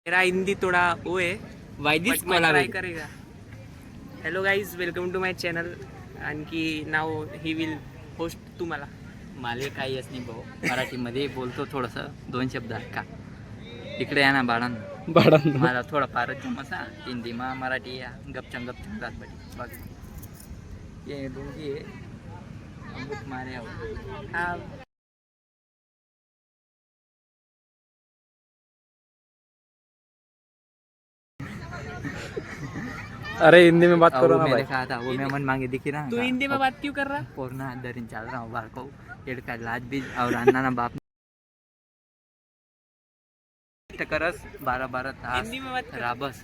मेरा हिंदी थोड़ा वो है वायदीच but मैं ट्राय कोलावेल. करेगा. Hello guys, welcome to my channel. आणखी नाव ही विल होस्ट तुम्हाला. माले काही येत नाही भाऊ, मराठीमध्ये बोलतो थोडंसं 2 शब्द का इकडे या ना बाळांना. मला थोडा फारच जमसा हिंदी मा मराठी या गपचम रात बघ ये दोघी अमृत मारे हा अरे हिंदी में बात करो ना मैंने भाई. कहा था वो मैं मन मांगे दिखी ना तू हिंदी में बात क्यों कर रहा? पोरना दरिन चल रहा हूँ बार को पेड़ का लाज भी और अन्ना ना बाप करस 12-12 तास हिंदी में बात कर. राबस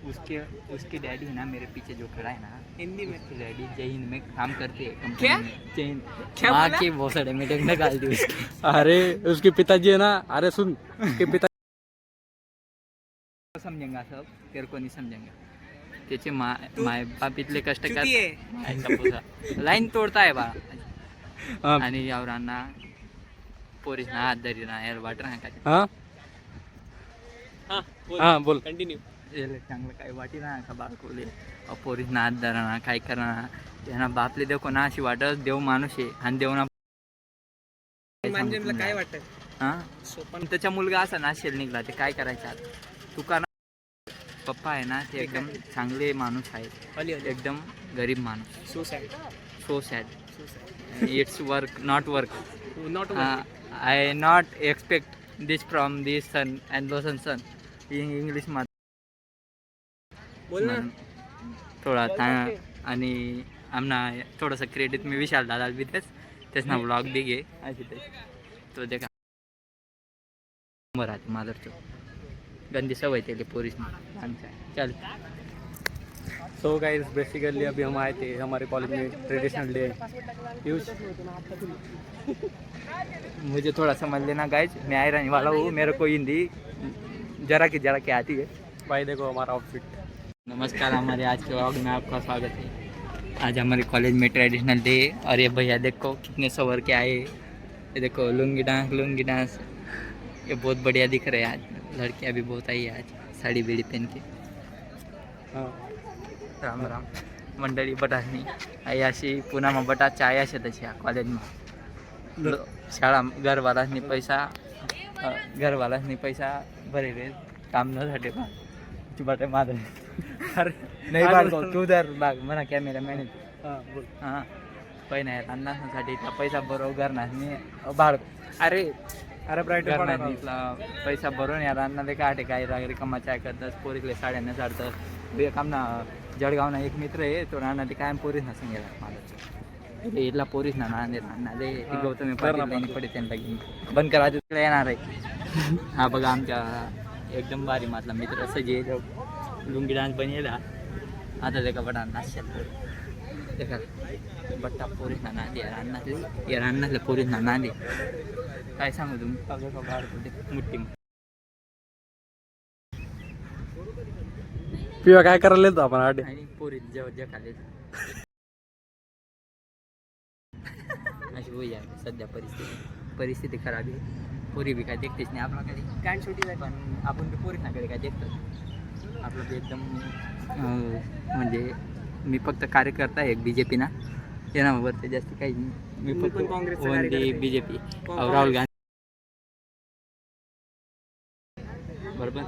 उसके डैडी है ना मेरे पीछे जो खड़ा है ना हिंदी में उसके डैडी जय हिंद में काम करते हैं कंपनी क्या? में जय हिंद क्या माँ बोला? की बहुत सारे मीटिंग निकाल दी उसकी अरे उसके पिताजी है ना. अरे सुन, उसके पिता समजेंगा सब तेरे को नहीं समजेंगा त्याचे माय बाप इतले कष्ट चुकी आहे. करतात लाईन तोडताय बा हाँ आणि यावरांना पोरीस ना हात धरी ना यार वाट ना काय हाँ हाँ बोल. कंटिन्यू. याला चांगलं काही वाटी ना का बाळकोले पोरीस ना हात धरा ना काय करा ना त्यांना बापले देव कोणा अशी वाटत देव माणूस आहे आणि देव ना मांजनला काय वाटत? हा सोपन पण त्याचा मुलगा असा नाशेल निघला ते काय करायचं आता तू का पप्पा आहे ना ते एकदम चांगले माणूस आहेत अली एकदम गरीब माणूस suicide. So sad it's work not work not I not expect this from this son and दोसन सन इंग्लिश मध्ये बोल ना. थोडा आणि आमना थोडंसं क्रेडिट मी विशाल दादा बी तेच ना ब्लॉग बी घे तो देखा राहते मादरचो गंदी सवय त्याली पोरीस चल. सो गाइस, बेसिकली अभी हम आए थे हमारे कॉलेज में ट्रेडिशनल डे यूज. मुझे थोड़ा समझ लेना गाइज मैं आए रहने वाला हूँ मेरे को हिंदी जरा की आती है. भाई देखो हमारा आउटफिट. नमस्कार, हमारे आज के व्लॉग में आपका स्वागत है. आज हमारे कॉलेज में ट्रेडिशनल डे और ये भैया देखो कितने सवर के आए. ये देखो लुंगी डांस ये बहुत बढ़िया दिख रहे हैं. आज लड़कियां भी बहुत आई है आज साड़ी बीड़ी पहन के. हाँ राम राम मंडळी बटासनी आई अशी पुण्याમાં बटा चाय છે तशी આ कॉलेजમાં शाळा घरवालासनी पैसा भरे रे काम न झाले बटे माझं अरे नाही बाळगो तू जर बाग म्हणा कॅमेरामॅन हाँ बोल. हां पहिला अन्नासाठी इथला पैसा भरव घरनासनी बाळगो अरे अरे ब्राईट घरनासनी इथला पैसा भरून यार अन्नाले काटे काही रागरी कमा चाय करतात पोरीले साड्या नेसाडतात बे काम ना जळगावना एक मित्र आहे तो राहणार ते कायम पोरीस ना सांगेला मला इथला पोरीस ना नांदे ती गौतमी पाटील पडे त्यांना घेऊन बंद करा तिकडे येणार आहे. हा बघा आमच्या एकदम भारी मातला मित्र सजे लुंगी डान्स बनेला आता ते का बटा नाश्यात देखा बट्टा पोरीस ना नांदे यार अन्नातले पोरीस ना नांदे काय सांगू तुम्ही बाहेर मुठ्ठी पिवा काय करायला येतो आपण आठ. आणि पोरी जेव्हा खाली अशी होई आहे सध्या परिस्थिती खराब आहे. पोरी बी काय देखतेच नाही आपला कधी काय छोटी जाय. पण आपण बी पोरी ना कधी काय देखतो आपलं ते एकदम म्हणजे मी फक्त कार्यकर्ता आहे एक BJP ना येण्यावरती जास्त काही नाही. मी मी फक्त पण काँग्रेसचा कार्यकर्ता आहे. BJP काँग्रेस. राहुल गांधी बरोबर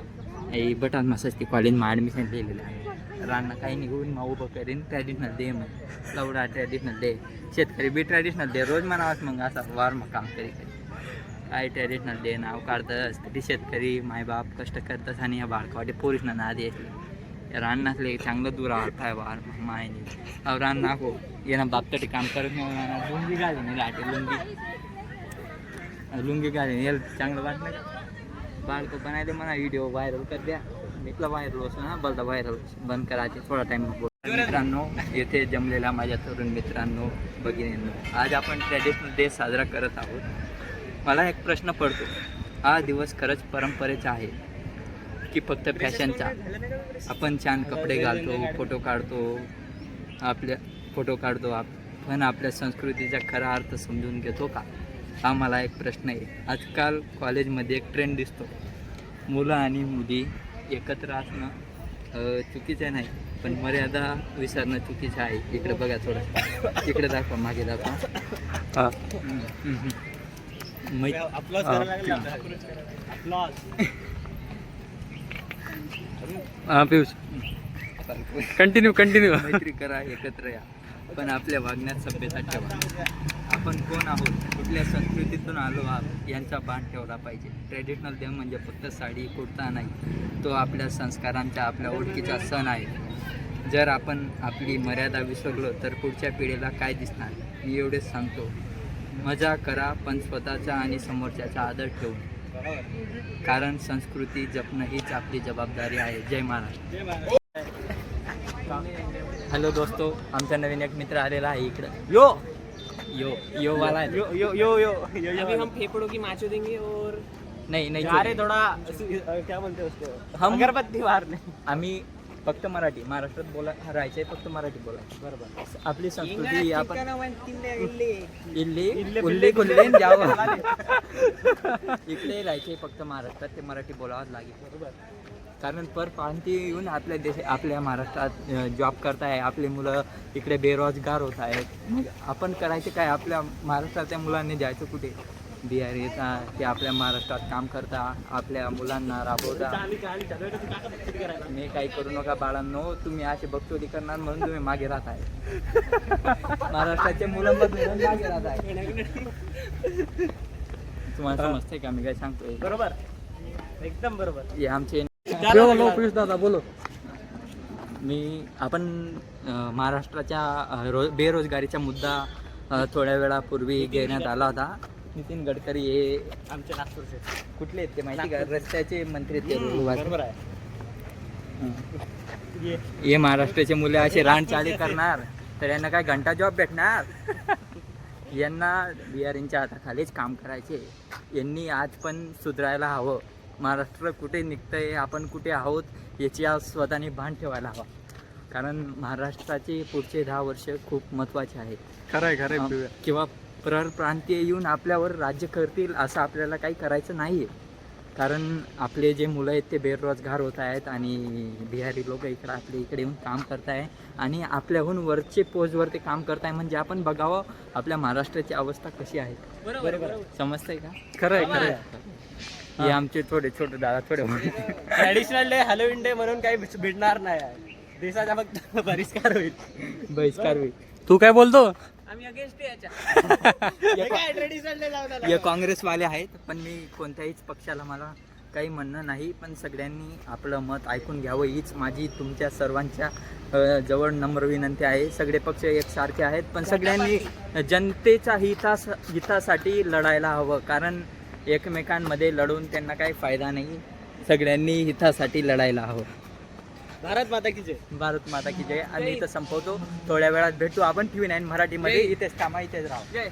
आई बटान मस्त कॉलेजમાં ॲडमिशन लिहिलेलं आहे. रान्ना काही निघून मग उभं करीन ट्रॅडिशनल डे मग लवडा ट्रॅडिशनल डे शेतकरी बी ट्रॅडिशनल डे रोज म्हणावाच मग असा वार मग काम करी काय ट्रॅडिशनल डे नाव काढतंस कधी शेतकरी मायबाप कष्ट करतस आणि ह्या बाळकावाटे पोरीस ना आधी असले रान्नासले चांगलं दूर आवडताय वार मायने रान नाको येणं बापसाठी काम करत नाही लुंगी घालीन लाटे लुंगी घालीन याला चांगलं वाटलं बाळको बनायले म्हणा व्हिडिओ व्हायरल कर द्या इथला व्हायरल असतो ना बोलता व्हायरल बंद करायचे थोडा टाईम. मित्रांनो येथे जमलेल्या माझ्या तरुण मित्रांनो भगिनींनो आज आपण ट्रॅडिशनल डे साजरा करत आहोत. मला एक प्रश्न पडतो हा दिवस खरंच परंपरेचा आहे की फक्त फॅशनचा. आपण छान कपडे घालतो फोटो काढतो पण आपल्या संस्कृतीचा खरा अर्थ समजून घेतो का हा मला एक प्रश्न आहे. आजकाल कॉलेजमध्ये एक ट्रेंड दिसतो मुलं आणि मुली एकत्र असणं चुकीचं नाही, पण मर्यादा विसरणं चुकीचं आहे. इकडे बघा थोडं, इकडे दाखवा, मागे दाखवा. हां हां पियुष कंटिन्यू मैत्री करा, एकत्र या, पण आपल्या वागण्यात सभ्यता ठेवा. आपण कोण आहोत, कुठल्या संस्कृतीतून आलो आहोत यांचा भान ठेवला पाहिजे. ट्रेडिशनल डे म्हणजे फक्त साडी कुर्ता नाही, तो आपल्या संस्कारांचा, आपल्या ओळखीचा सण आहे. जर आपण आपली मर्यादा विसरलो तर पुढच्या पिढीला काय दिसणार. मी एवढेच सांगतो, मजा करा पण स्वतःचा आणि समोरच्याचा आदर ठेवून, कारण संस्कृती जपणं हीच आपली जबाबदारी आहे. जय महाराज. हॅलो दोस्तो, आमचा नवीन एक मित्र आलेला आहे इकडं. यो वाला आहे. अभी हम फेफड़ों की माचो देंगे और नाही अरे थोड़ा क्या बोलते हैं उसको, हम अगरबत्ती मारने. आम्ही फक्त मराठी, महाराष्ट्रात राहायचंय, फक्त मराठी बोलायचं. बरोबर. आपली संस्कृती आपण इल्ली उल्ली गुल्ली जावं इकडे राहायचे फक्त महाराष्ट्रात, ते मराठी बोलावंच लागेल. बरोबर. कारण परप्रांतीय येऊन आपल्या आपल्या महाराष्ट्रात जॉब करताय, आपले मुलं इकडे बेरोजगार होत आहेत. मग आपण करायचे काय. आपल्या महाराष्ट्रातल्या मुलांनी जायचं कुठे. बिहार येतात, ते आपल्या महाराष्ट्रात काम करता, आपल्या मुलांना राबवता. मी काही करू नका बाळांनो, तुम्ही असे बकचोदी करणार म्हणून तुम्ही मागे राहत आहे. महाराष्ट्राचे मुलं म्हणून मागे राहत आहे. तुम्हाला समजते का मी काय सांगतोय. बरोबर, एकदम बरोबर. हे आमचे पियुष दादा बोलो. आपण महाराष्ट्राच्या बेरोजगारीचा मुद्दा थोड्या वेळापूर्वी घेण्यात आला होता. नितीन गडकरी हे आमच्या नागपूरचे कुठले आहेत ते माहिती का, रस्त्याचे मंत्री ते. बरोबर आहे. हे महाराष्ट्राचे मुले असे रानचाली करणार तर यांना काय घंटा जॉब भेटणार. यांना बिहारींच्या हाताखालीच काम करायचे. यांनी आज पण सुधारायला हवं. महाराष्ट्र कुठे निघतंय, आपण कुठे आहोत याची आज स्वतःने भान ठेवायला हवा. कारण महाराष्ट्राचे पुढचे 10 वर्ष खूप महत्त्वाचे आहेत. खरंय किंवा परप्रांतीय येऊन आपल्यावर राज्य करतील असं आपल्याला काही करायचं नाही आहे. कारण आपले जे मुलं आहेत ते बेरोजगार होत आहेत आणि बिहारी लोक आपल्या इकडे येऊन काम करत आहे आणि आपल्याहून वरचे पोस्टवर ते काम करत आहे. म्हणजे आपण बघावं आपल्या महाराष्ट्राची अवस्था कशी आहे. बरोबर. समजतंय का. खरंय. हे आमचे थोडे छोटे दादा थोडे ट्रॅडिशनल डे, हॅलोविन डे म्हणून काही भेटणार नाही. देशाचा फक्त बहिष्कार होईल. तू काय बोलतो. आम्ही अगेन्स्ट याच्या. हे काँग्रेसवाले आहेत, पण मी कोणत्याहीच पक्षाला मला काही म्हणणं नाही. पण सगळ्यांनी आपलं मत ऐकून घ्यावं हीच माझी तुमच्या सर्वांच्या जवळ नम्र विनंती आहे. सगळे पक्ष एकसारखे आहेत, पण सगळ्यांनी जनतेच्या हितासाठी लढायला हवं. कारण एकमेकांमध्ये लढून त्यांना काही फायदा नाही. सगळ्यांनी हितासाठी लढायला हवं. भारत माता की जय. भारत माता की जय. आणि इथं संपवतो, थोड्या वेळात भेटू आपण TV9 मराठीमध्ये. इथेच कामा, इथेच राहा. जय.